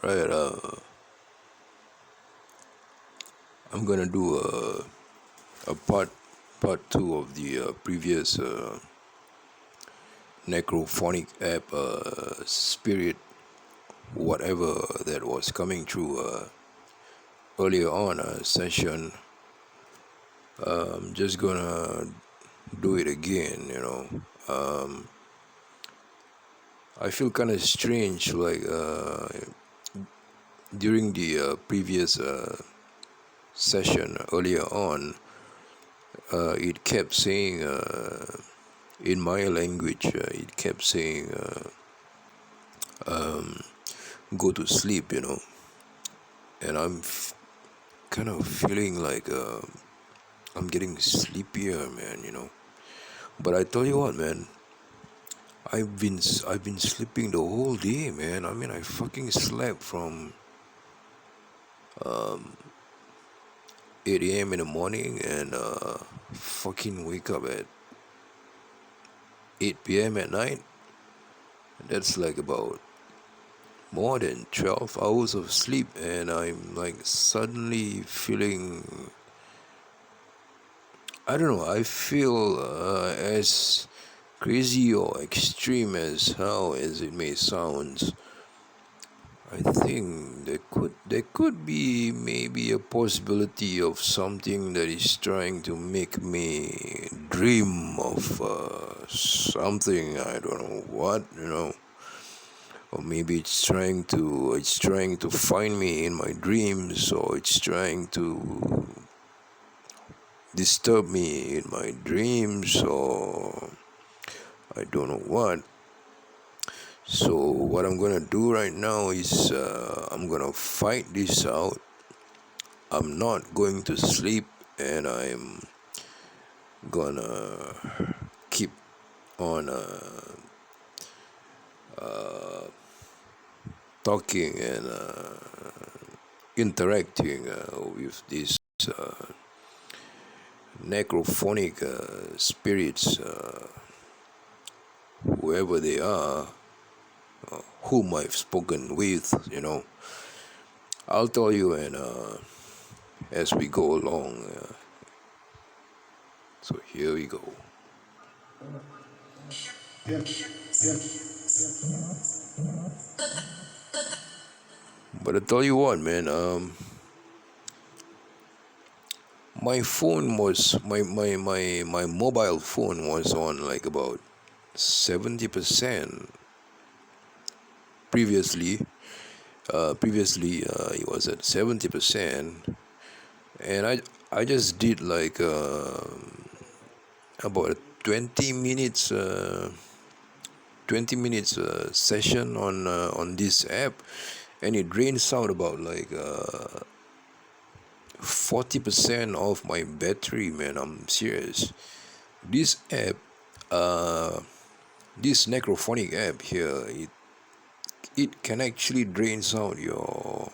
Right, I'm gonna do a part two of the previous necrophonic app spirit whatever that was coming through earlier on session. I'm just gonna do it again. I feel kind of strange, like during the previous session earlier on, it kept saying in my language, it kept saying go to sleep, and I'm kind of feeling like I'm getting sleepier, man. But I tell you what, man, I've been sleeping the whole day, man. I mean, I fucking slept from 8 a.m. in the morning and fucking wake up at 8 p.m. at night. That's like about more than 12 hours of sleep, and I'm like suddenly feeling, I don't know, I feel as crazy or extreme as how as it may sound. I think there could be maybe a possibility of something that is trying to make me dream of something. I don't know what, or maybe it's trying to find me in my dreams, or it's trying to disturb me in my dreams, or I don't know what. So what I'm gonna do right now is I'm gonna fight this out. I'm not going to sleep, and I'm gonna keep on talking and interacting with these uh, necrophonic spirits, whoever they are, whom I've spoken with. I'll tell you, and as we go along. So here we go. But I tell you what, man. My mobile phone was on like about 70% previously. Previously, it was at 70%, and I just did like about a 20 minutes session on this app, and it drains out about like 40% of my battery, man. I'm serious. This app, uh, this necrophonic app here, it can actually drains out your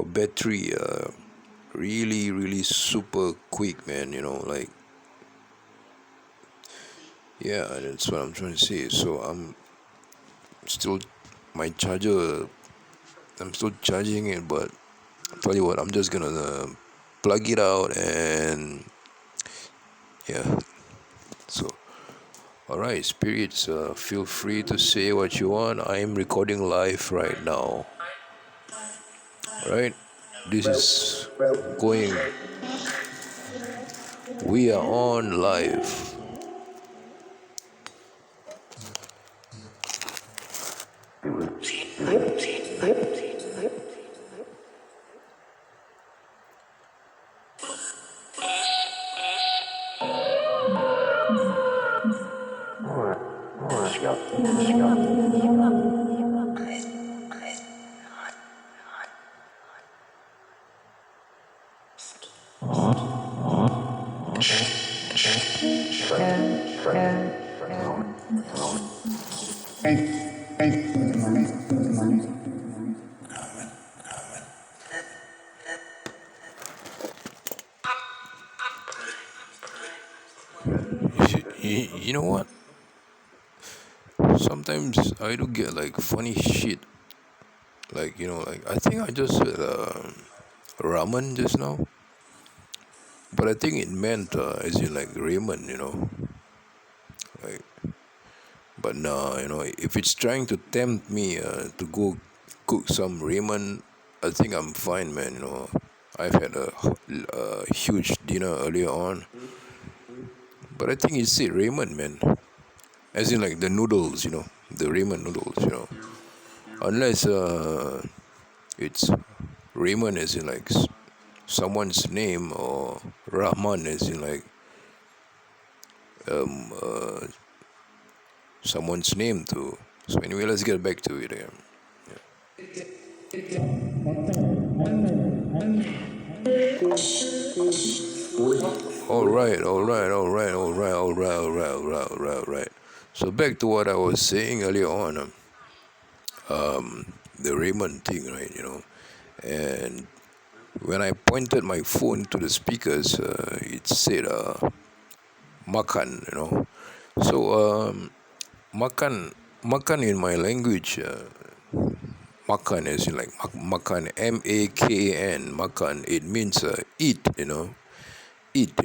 battery really really super quick, man. Like, yeah, that's what I'm trying to say. So still my charger I'm still charging it, but I'll tell you what, I'm just gonna plug it out, and yeah. So all right, spirits, feel free to say what you want. I am recording live right now. All right, this is going. We are on live. You know what? Sometimes I do get like funny shit Like, like I think I just said ramen just now, but I think it meant as in like ramen, like. But no, if it's trying to tempt me to go cook some ramen, I think I'm fine, man. I've had a huge dinner earlier on, but I think it's it ramen, man. As in like the noodles, the ramen noodles, Unless it's ramen as in like someone's name, or Rahman as in like someone's name too. So anyway, let's get back to it again. All right, all right, all right, all right, all right, all right, all right, all right, all right. So back to what I was saying earlier on, the Raymond thing, right? And when I pointed my phone to the speakers, it said makan, So makan in my language, makan is like makan, makan, makan. It means eat, eat,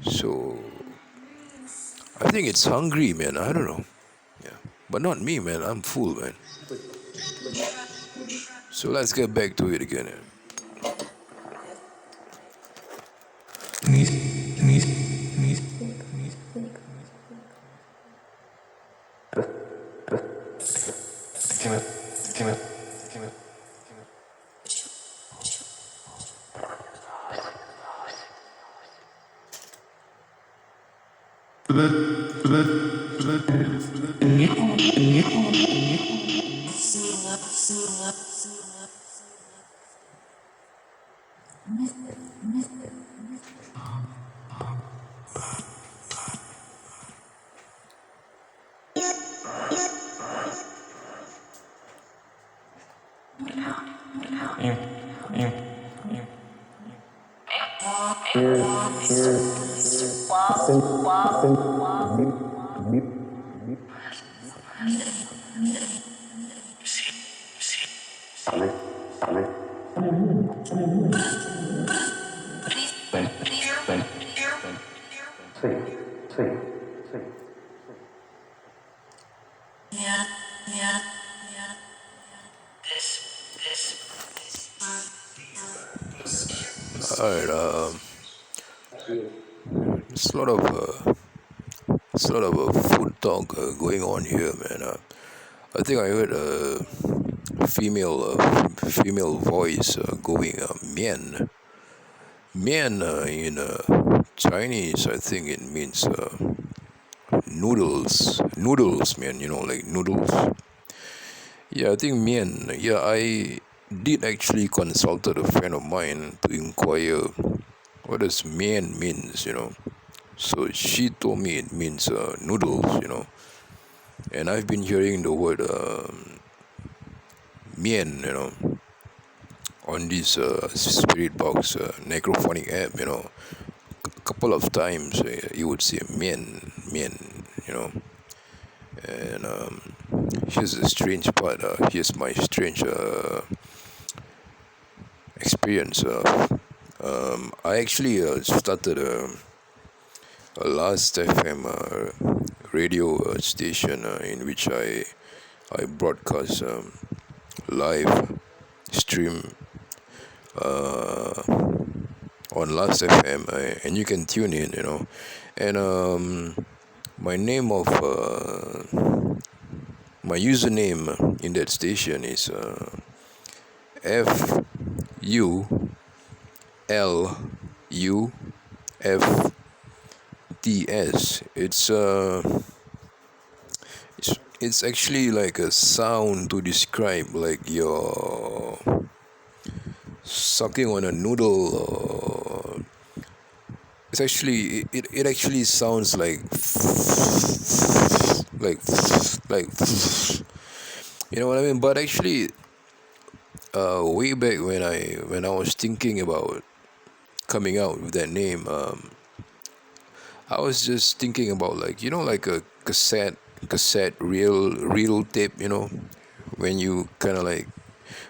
So I think it's hungry, man. I don't know. Yeah. But not me, man. I'm full, man. So let's get back to it again. All right. It's a lot of food talk going on here, man. I think I heard a female voice going mian. Mian in Chinese, I think it means noodles. Noodles, man. Like noodles. Yeah, I think mian. Yeah, I did actually consulted a friend of mine to inquire what does mian means. So she told me it means noodles. And I've been hearing the word mian. On this spiritbox necrophonic app. A couple of times you would say mian, mian. And here's the strange part. Here's my strange experience. I actually started a last FM radio station in which I broadcast live stream on last FM, and you can tune in, and my name of my username in that station is FULUFTS. It's actually like a sound to describe like you're sucking on a noodle. It's actually it actually sounds like like you know what I mean. But actually, way back when I was thinking about coming out with that name, I was just thinking about like like a cassette reel tape, when you kind of like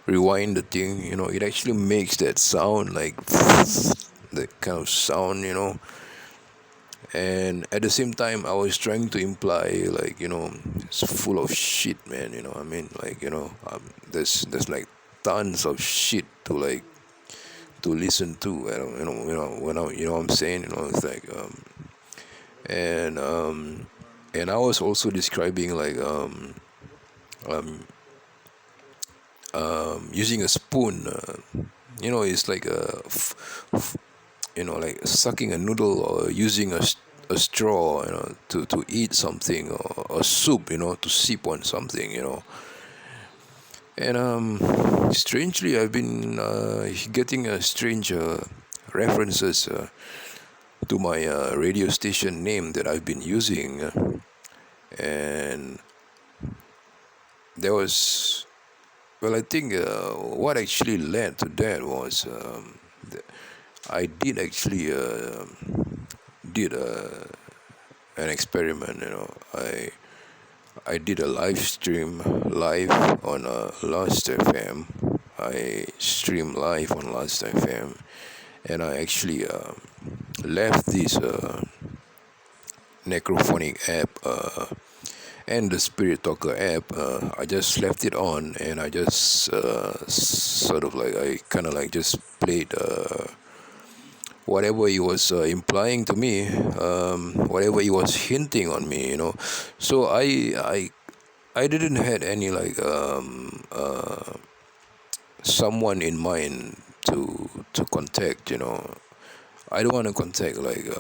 rewind the thing, it actually makes that sound like that kind of sound, and at the same time I was trying to imply like, it's full of shit, man. I mean, like, there's like tons of shit to like to listen to. I don't, when I, what I'm saying, it's like, and and I was also describing like, um, using a spoon. It's like like sucking a noodle, or using a straw, to eat something, or a soup, to sip on something, And strangely, I've been getting strange references to my radio station name that I've been using, and there was, well, I think what actually led to that was, I did actually did an experiment. I did a live stream live on Last FM. I stream live on Last FM, and I actually left this necrophonic app and the Spirit Talker app. I just left it on, and I just sort of like, I kind of like just played whatever he was implying to me, whatever he was hinting on me, So I didn't had any like someone in mind to contact. I don't want to contact like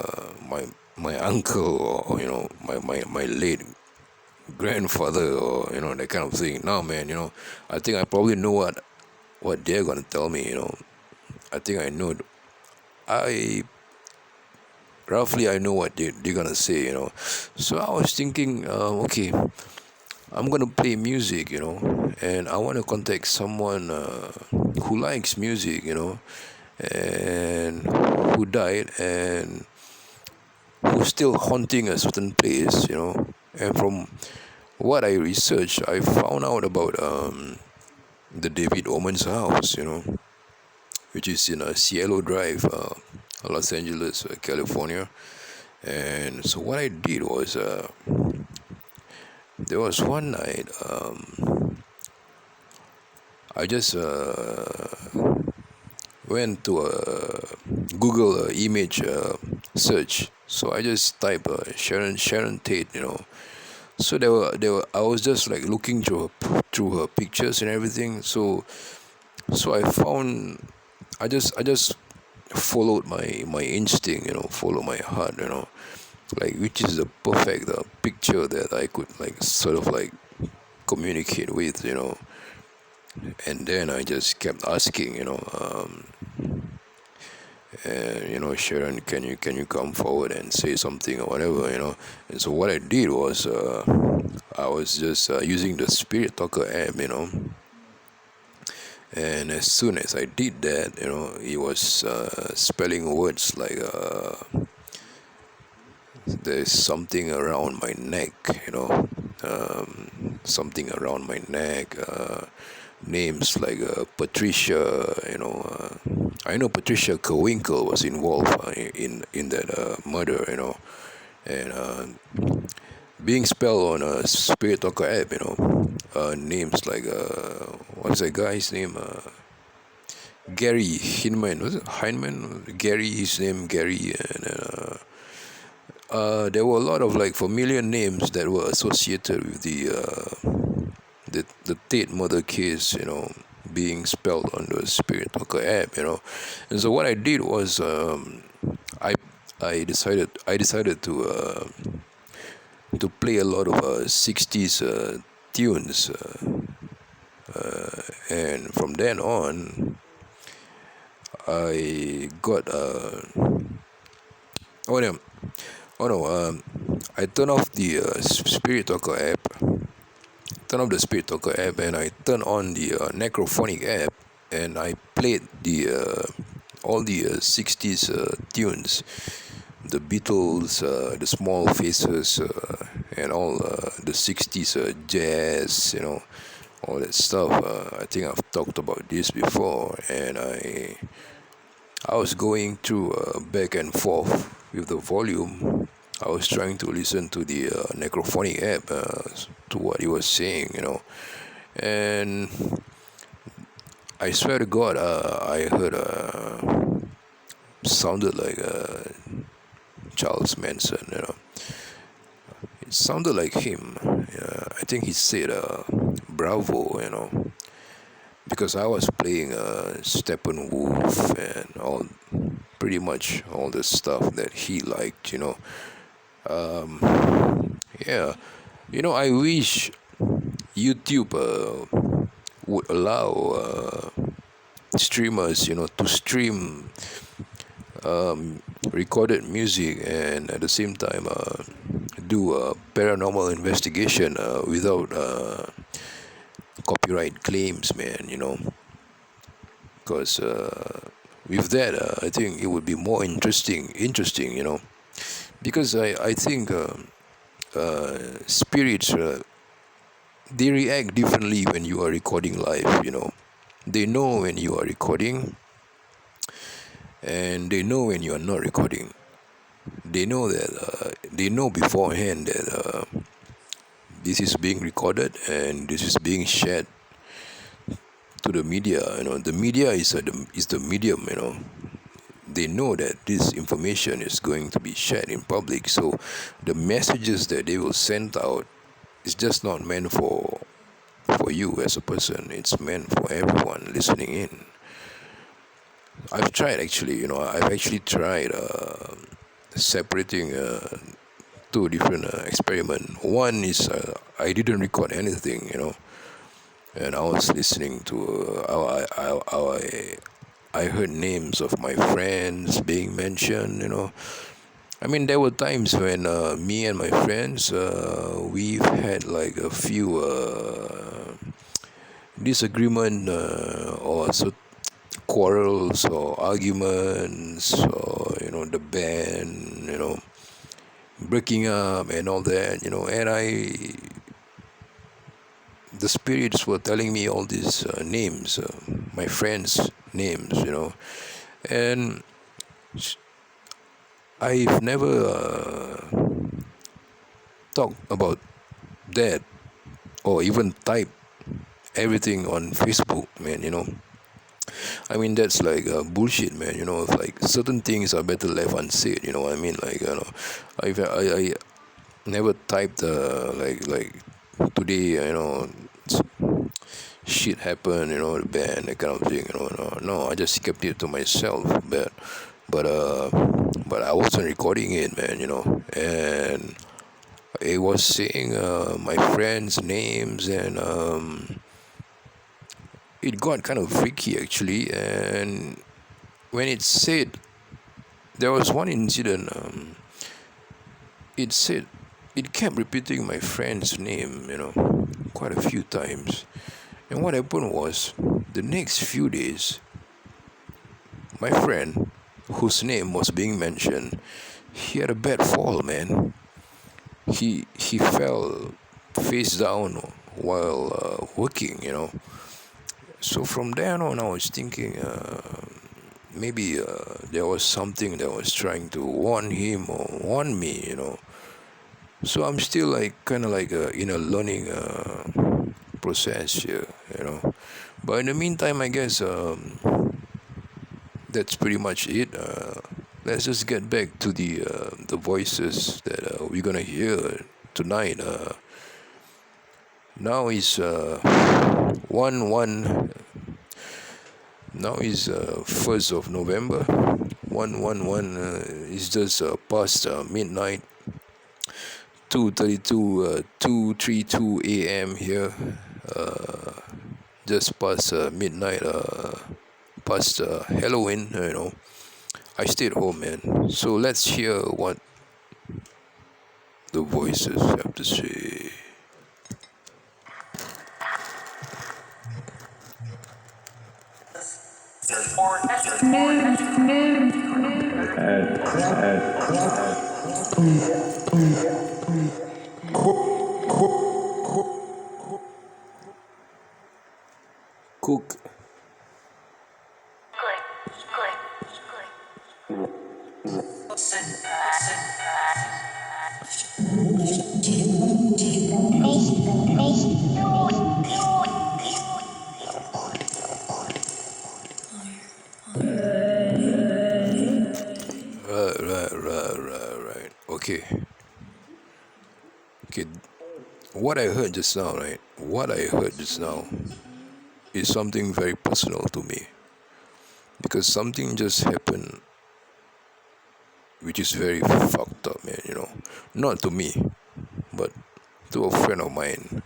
my uncle, or my late grandfather, or that kind of thing. No, man. I think I probably know what they're gonna tell me. I think I know. I roughly I know what they're gonna say. So I was thinking, okay, I'm gonna play music, and I want to contact someone who likes music, and who died, and who's still haunting a certain place, And from what I researched, I found out about the David Oman's house, which is in Cielo Drive, Los Angeles, California. And so what I did was, there was one night, I just went to a Google image search. So I just typed Sharon Tate, So I was just like looking through her pictures and everything. So I just followed my instinct, follow my heart, like, which is the perfect picture that I could like sort of like communicate with, And then I just kept asking, and Sharon, can you come forward and say something or whatever, And so what I did was, I was just using the Spirit Talker app, And as soon as I did that, it was spelling words like, there's something around my neck, something around my neck. Names like Patricia, I know Patricia Kowinkel was involved in that murder, and being spelled on a Spirit Talker app, names like what's that guy's name? Gary Hinman, was it Heineman? Gary, his name Gary, and there were a lot of like familiar names that were associated with the Tate murder case, being spelled on the Spirit Talker app, And so what I did was, I I decided to play a lot of 60s tunes, and from then on, I got oh no, oh no, I turned off the Spirit Talker app, and I turned on the necrophonic app, and I played the all the 60s tunes, the Beatles, the Small Faces, and all the 60s jazz, all that stuff. I think I've talked about this before, and I was going through back and forth with the volume. I was trying to listen to the necrophonic app to what he was saying, and I swear to God, I heard sounded like Charles Manson. It sounded like him. I think he said "Bravo," because I was playing Steppenwolf and all, pretty much all the stuff that he liked. Yeah, I wish YouTube would allow streamers, to stream recorded music and at the same time do a paranormal investigation without copyright claims, man. Because with that, I think it would be more interesting, because I think spirits they react differently when you are recording live. They know when you are recording, and they know when you are not recording. They know that they know beforehand that this is being recorded and this is being shared to the media. The media is the medium. They know that this information is going to be shared in public, so the messages that they will send out is just not meant for you as a person. It's meant for everyone listening in. I've tried actually. I've actually tried separating two different experiments. One is I didn't record anything, and I was listening to how I heard names of my friends being mentioned. I mean, there were times when me and my friends we've had like a few disagreement or quarrels or arguments, or the band, breaking up and all that, and the spirits were telling me all these names, my friends' names, and I've never talked about that or even typed everything on Facebook, man. I mean, that's like bullshit, man. It's like certain things are better left unsaid. You know what I mean? Like, I never typed like today. Shit happened. The band, that kind of thing. No, I just kept it to myself. But I wasn't recording it, man. And it was saying my friends' names, and it got kind of freaky actually. And when it said, there was one incident, it said, it kept repeating my friend's name, quite a few times. And what happened was, the next few days, my friend, whose name was being mentioned, he had a bad fall, man. He fell face down while working. So from then on, I was thinking maybe there was something that was trying to warn him or warn me. So I'm still like kind of like in a learning process here. But in the meantime, I guess that's pretty much it. Let's just get back to the voices that we're gonna hear tonight. Now is 1 1. Now is 1st of November. 1 1 1 is just past midnight. 2:32 a.m. here. Just past midnight. Past Halloween. I stayed home, man. So let's hear what the voices have to say. Cook. Right. Okay. Okay. What I heard just now, right? What I heard just now is something very personal to me because something just happened which is very fucked up, man. Not to me, but to a friend of mine.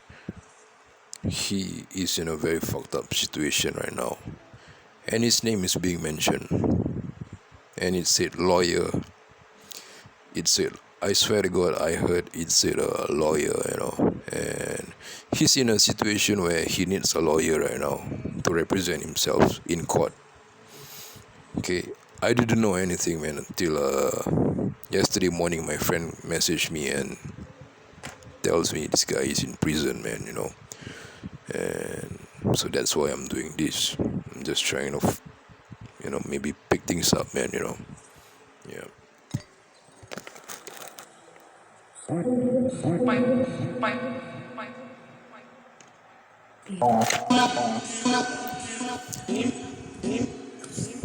He is in a very fucked up situation right now, and his name is being mentioned, and it said lawyer. It said, I swear to God, I heard it said a lawyer, and he's in a situation where he needs a lawyer right now to represent himself in court. Okay, I didn't know anything, man, until yesterday morning. My friend messaged me and tells me this guy is in prison, man, and so that's why I'm doing this. I'm just trying to, maybe pick things up, man, yeah.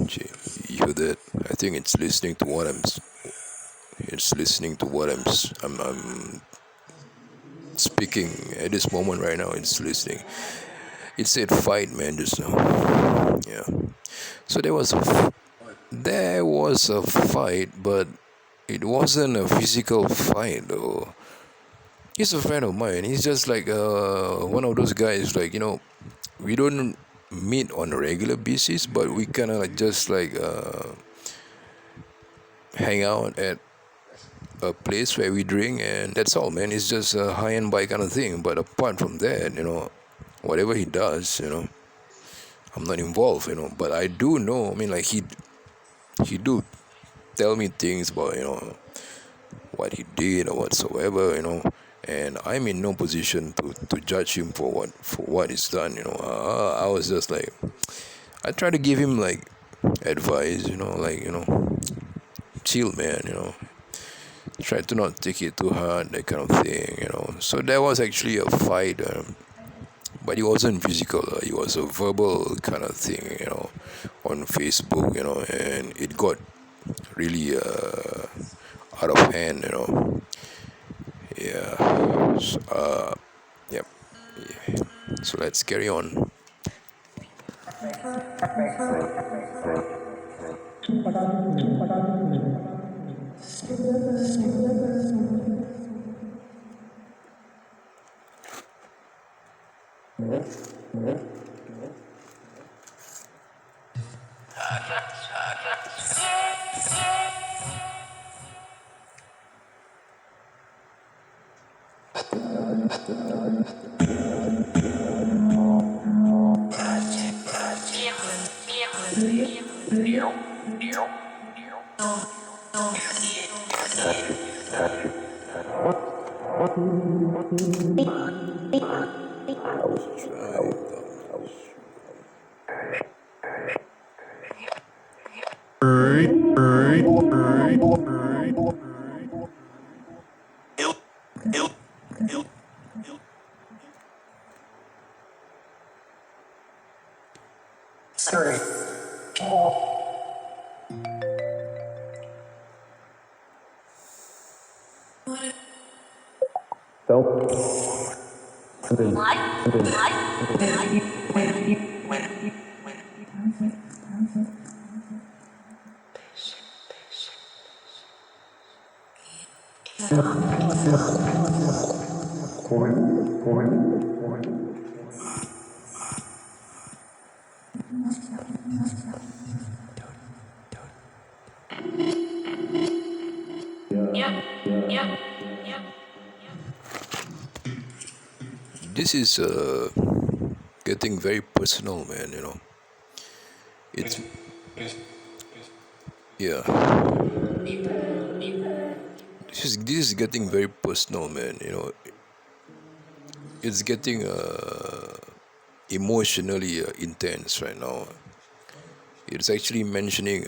Gee, you hear that? I think it's listening to what it's listening to what I'm speaking at this moment right now. It's listening. It said fight, man, just now. Yeah. So there was a fight, but it wasn't a physical fight though. He's a friend of mine. He's just like one of those guys, like, we don't meet on a regular basis, but we kind of like just like hang out at a place where we drink, and that's all, man. It's just a high end bike kind of thing. But apart from that, whatever he does, I'm not involved, But I do know. I mean, like he do tell me things about what he did or whatsoever, And I'm in no position to judge him for what he's done, I was just like, I try to give him like advice, like chill, man, try to not take it too hard, that kind of thing, So there was actually a fight, but it wasn't physical. It was a verbal kind of thing, on Facebook, and it got really out of hand, Yeah. So, yep. Yeah. So let's carry on. This is getting very personal, man. It's yeah. This is getting very personal, man. It's getting emotionally intense right now. It's actually mentioning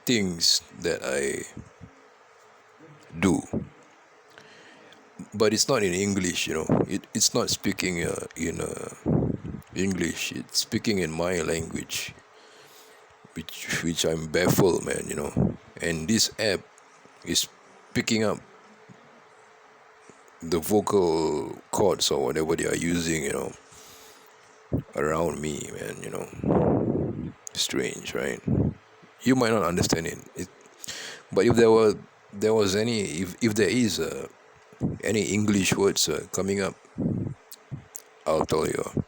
things that I do, but it's not in English. It's not speaking in English. It's speaking in my language, which I'm baffled, man. And this app is picking up the vocal cords or whatever they are using, around me, man. Strange, right? You might not understand it, but if there was any, if there is any English words coming up, I'll tell you.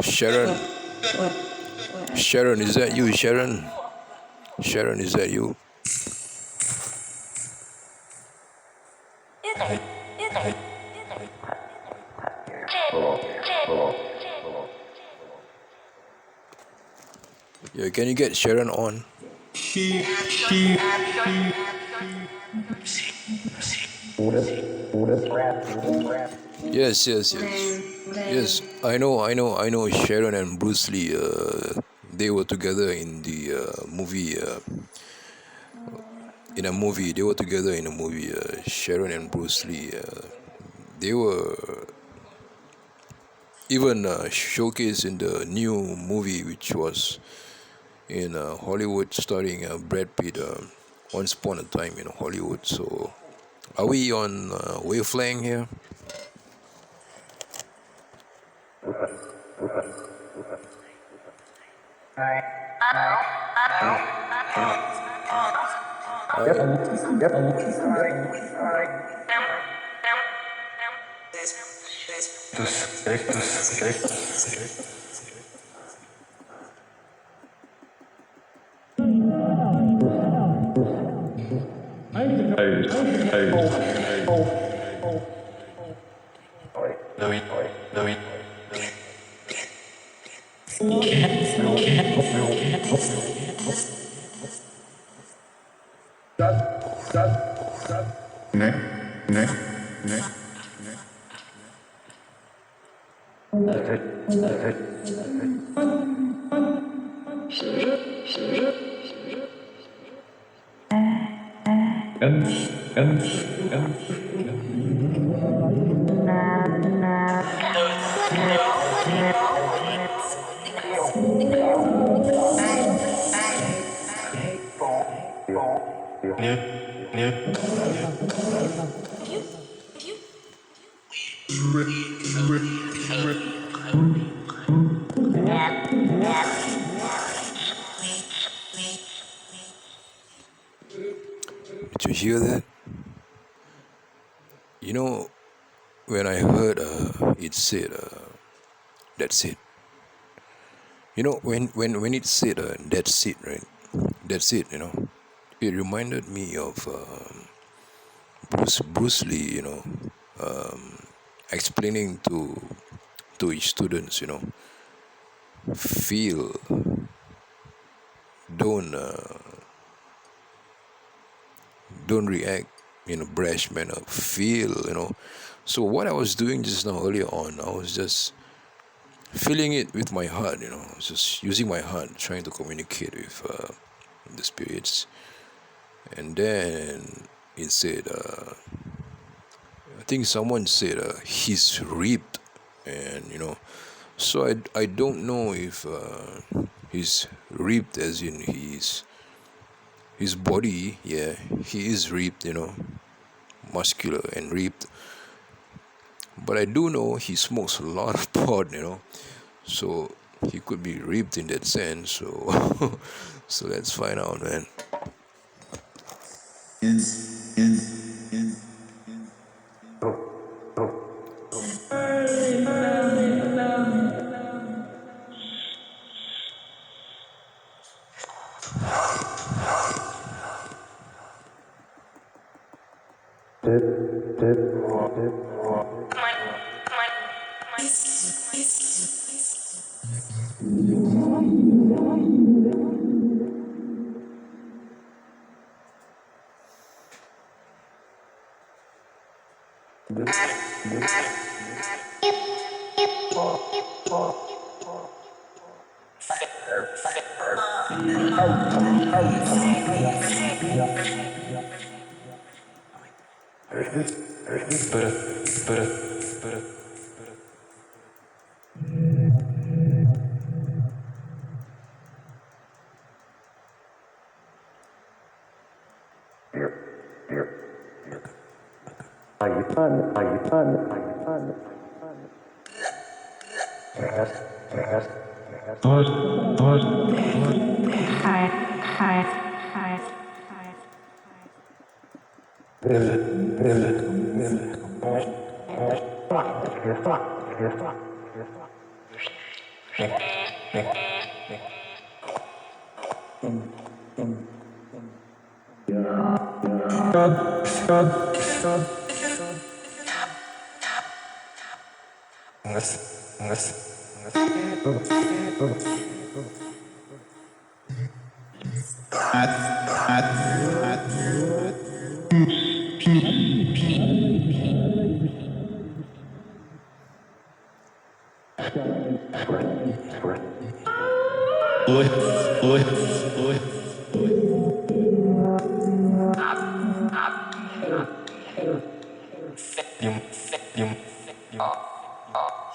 Sharon, Sharon, is that you, Sharon? Sharon, is that you? Yeah, can you get Sharon on? Yes, yes, yes. Yes, I know Sharon and Bruce Lee, they were together in the movie, they were together in a movie, Sharon and Bruce Lee. They were even showcased in the new movie, which was in Hollywood, starring Brad Pitt, Once Upon a Time in Hollywood. So, are we on wavelength here? Did you hear that? You know, when I heard it said, that's it. When it said, that's it, right? That's it. It reminded me of Bruce Lee, explaining to his students, feel, don't don't react in a brash manner. Feel. So what I was doing just now earlier on, I was just feeling it with my heart. I was just using my heart, trying to communicate with the spirits. And then it said, I think someone said, he's ripped, and so I don't know if he's ripped as in his body. Yeah, he is ripped. muscular and ripped. But I do know he smokes a lot of pot, so he could be ripped in that sense. So, so let's find out, man.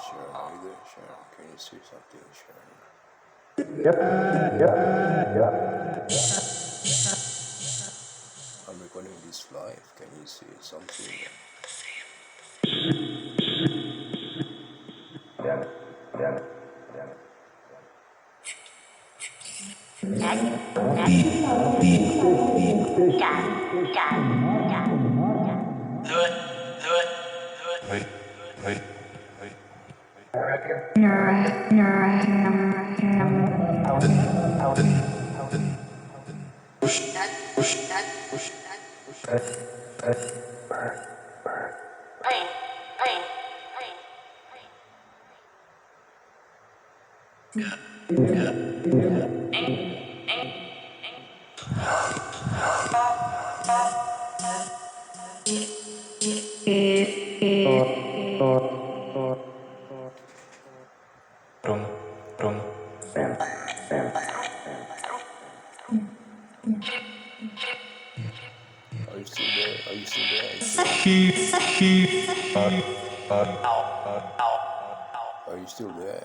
Sharon, are you there? Sharon, can you say something, Sharon? I'm recording this live. Can you say something? Are you still there? Are you still there? Are you still there?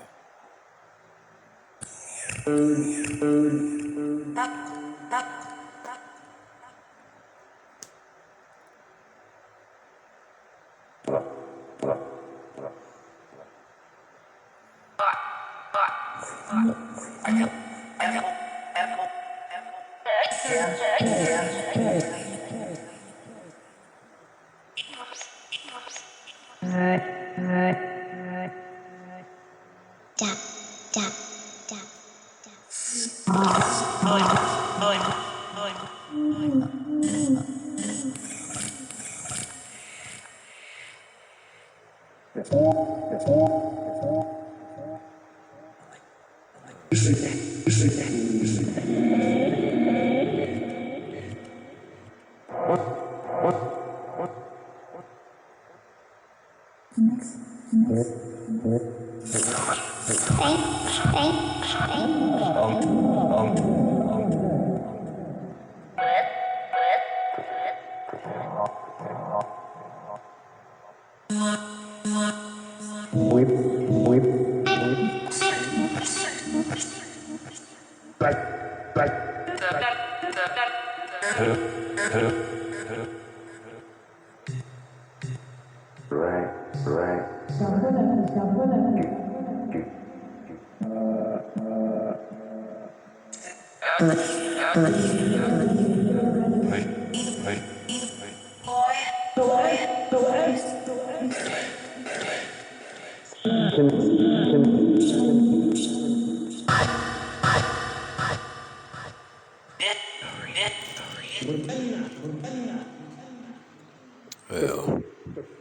Yeah,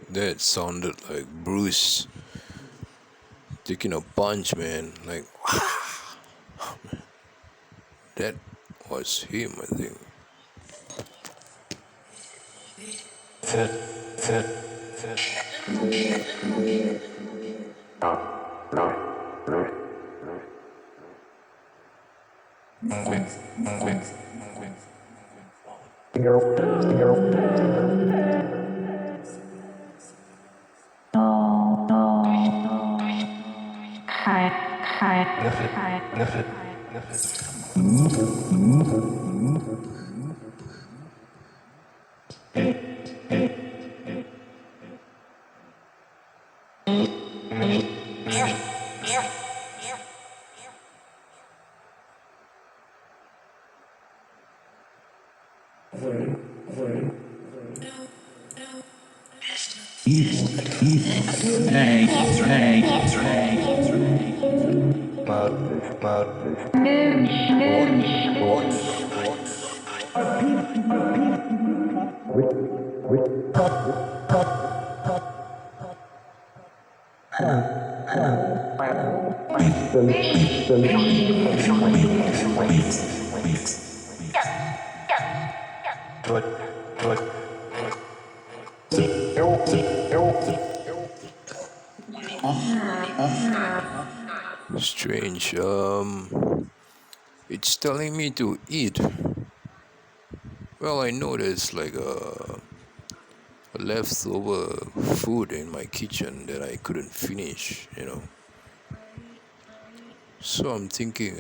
that sounded like Bruce taking a punch, man. Like, that was him, I think. Strange. It's telling me to eat. Well, I know there's like a leftover food in my kitchen that I couldn't finish. So I'm thinking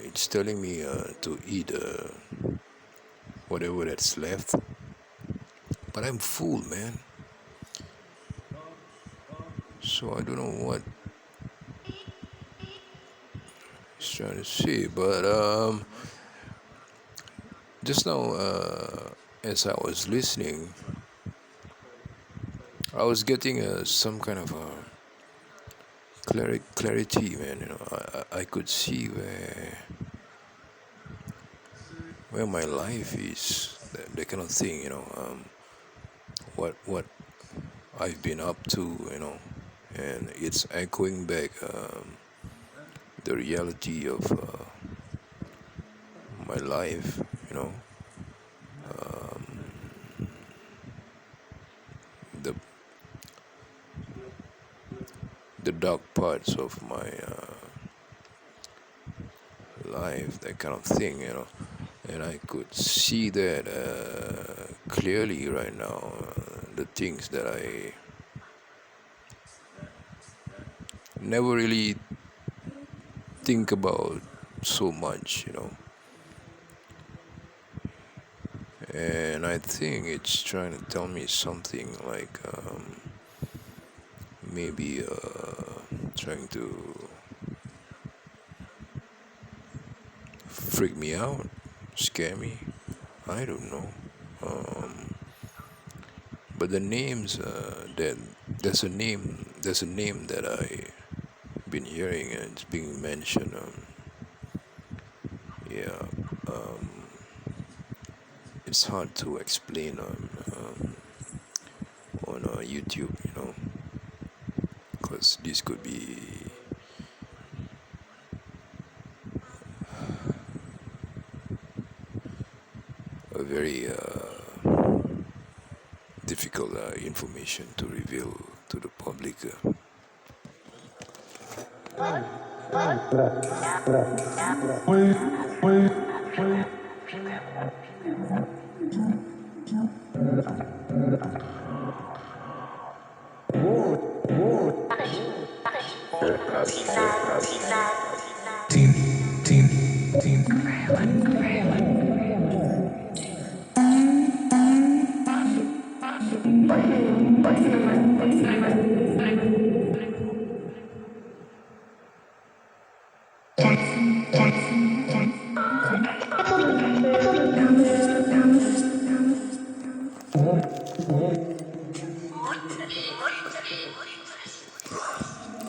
it's telling me to eat whatever that's left. But I'm full, man. So I don't know what it's trying to say. But just now, as I was listening, I was getting some kind of clarity, man. I could see where my life is, that kind of thing. What I've been up to, and it's echoing back the reality of my life. The the dark parts of my life, that kind of thing. And I could see that clearly right now. The things that I never really think about so much. And I think it's trying to tell me something like maybe trying to freak me out, scare me. I don't know. Um, but the names that there's a name that I been hearing and it's being mentioned. Yeah, um, it's hard to explain on YouTube, because this could be a very difficult information to reveal to the public.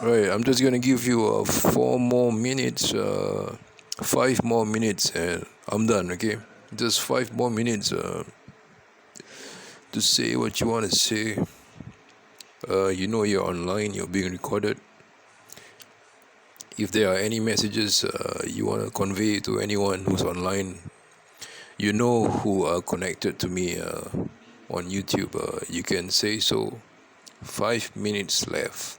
Right, I'm just gonna give you 4 more minutes, 5 more minutes, and I'm done. Okay, just 5 more minutes to say what you want to say. You're online, you're being recorded. If there are any messages you want to convey to anyone who's online, who are connected to me on YouTube, you can say so. 5 minutes left.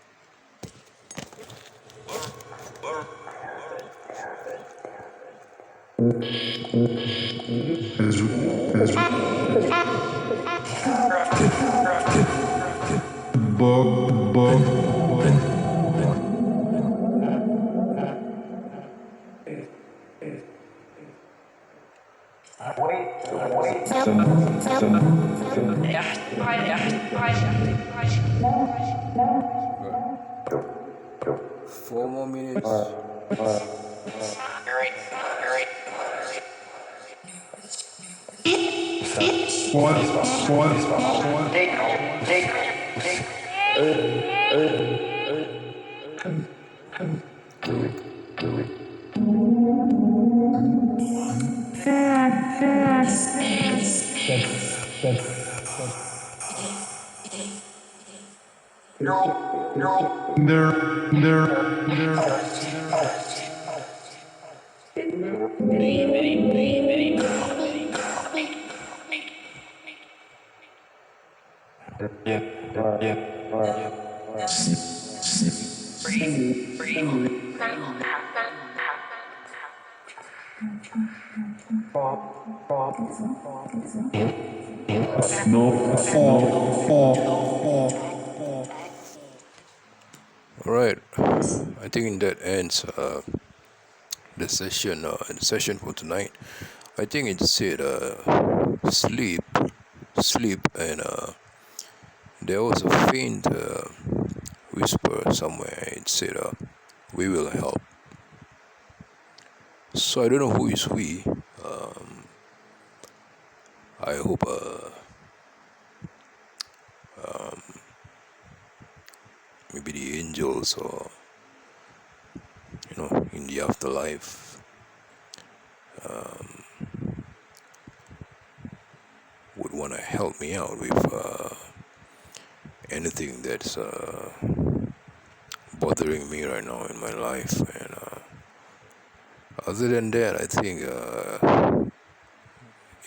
Right. 4 more minutes. All right. I think that ends the session for tonight. I think it said sleep, and there was a faint whisper somewhere. It said, "We will help." So I don't know who is we. I hope maybe the angels, or in the afterlife, would want to help me out with anything that's bothering me right now in my life. And other than that, I think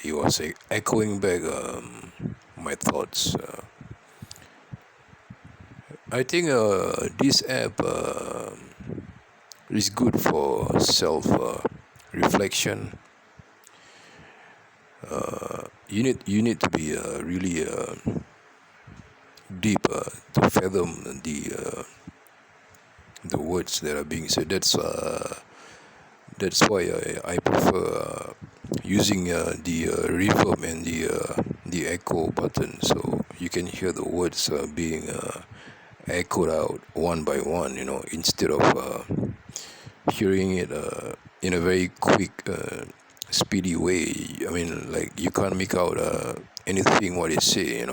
he was echoing back my thoughts. I think this app is good for self reflection. You need to be really deep to fathom the words that are being said. That's why I prefer using the reverb and the echo button, so you can hear the words being echoed out one by one. Instead of hearing it in a very quick, speedy way. I mean, like, you can't make out anything what they say.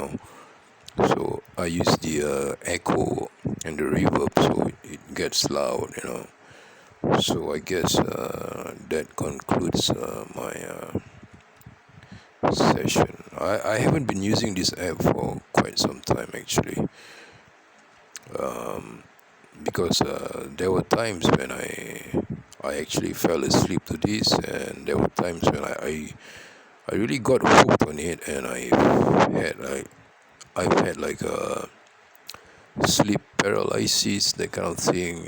So I use the echo and the reverb, so it gets loud. So I guess that concludes my session. I haven't been using this app for quite some time, actually, because there were times when I actually fell asleep to this, and there were times when I really got hooked on it, and I've had like a sleep paralysis, that kind of thing.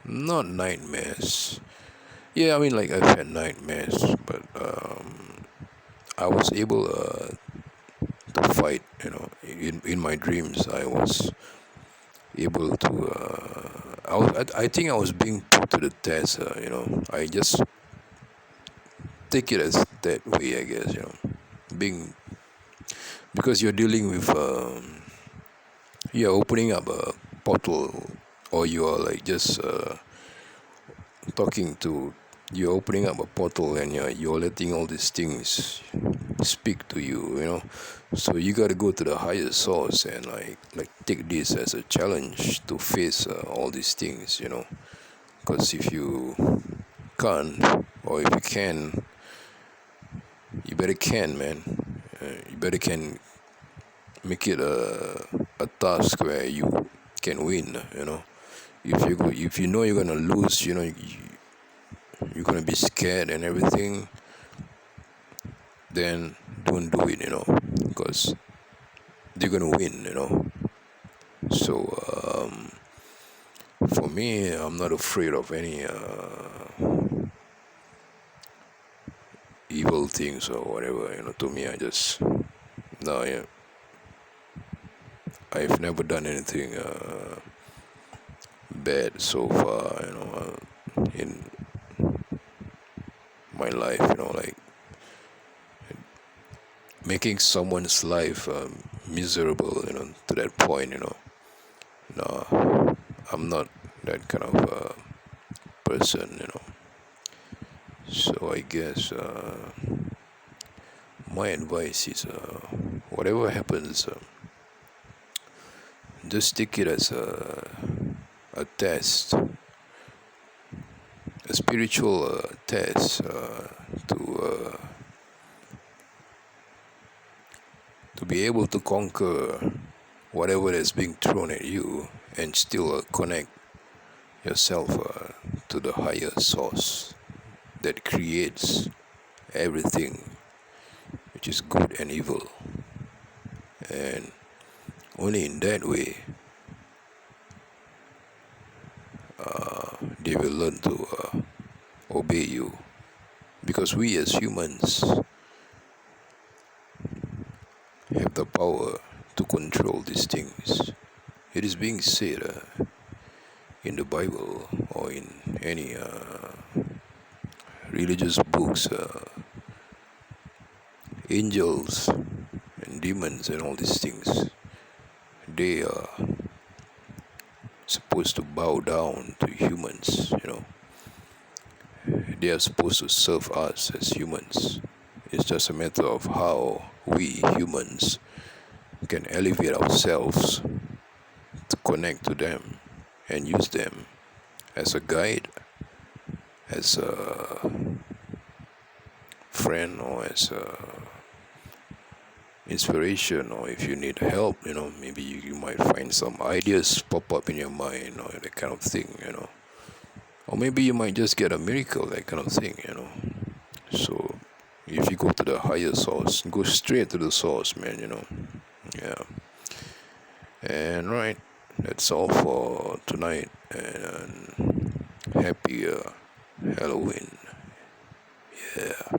Not nightmares. Yeah, I mean, like, I've had nightmares, but I was able to fight. In my dreams, I was able to. I think I was being put to the test. I just take it as that way, I guess. Being because you're dealing with, you're opening up a portal, or you're like just talking to. You're opening up a portal, and you're letting all these things speak to you, so you got to go to the higher source and like take this as a challenge to face all these things, because if you can't, or if you can, you better can, man. You better can make it a task where you can win, if you know you're gonna lose, you're gonna be scared and everything, then don't do it, because they're gonna win, so for me, I'm not afraid of any evil things or whatever, to me, no, yeah, I've never done anything bad so far, in my life, like making someone's life miserable, to that point, no, I'm not that kind of person, so I guess my advice is whatever happens, just take it as a test, a spiritual test to be able to conquer whatever is being thrown at you and still connect yourself to the higher source that creates everything which is good and evil, and only in that way they will learn to obey you, because we as humans have the power to control these things. It is being said in the Bible or in any religious books, angels and demons and all these things, they are supposed to bow down to humans, they are supposed to serve us as humans. It's just a matter of how we humans can elevate ourselves to connect to them and use them as a guide, as a friend, or as a inspiration, or if you need help, maybe you might find some ideas pop up in your mind, or that kind of thing, or maybe you might just get a miracle, that kind of thing, so if you go to the higher source, go straight to the source, man, yeah. And right, that's all for tonight, and happy Halloween. Yeah.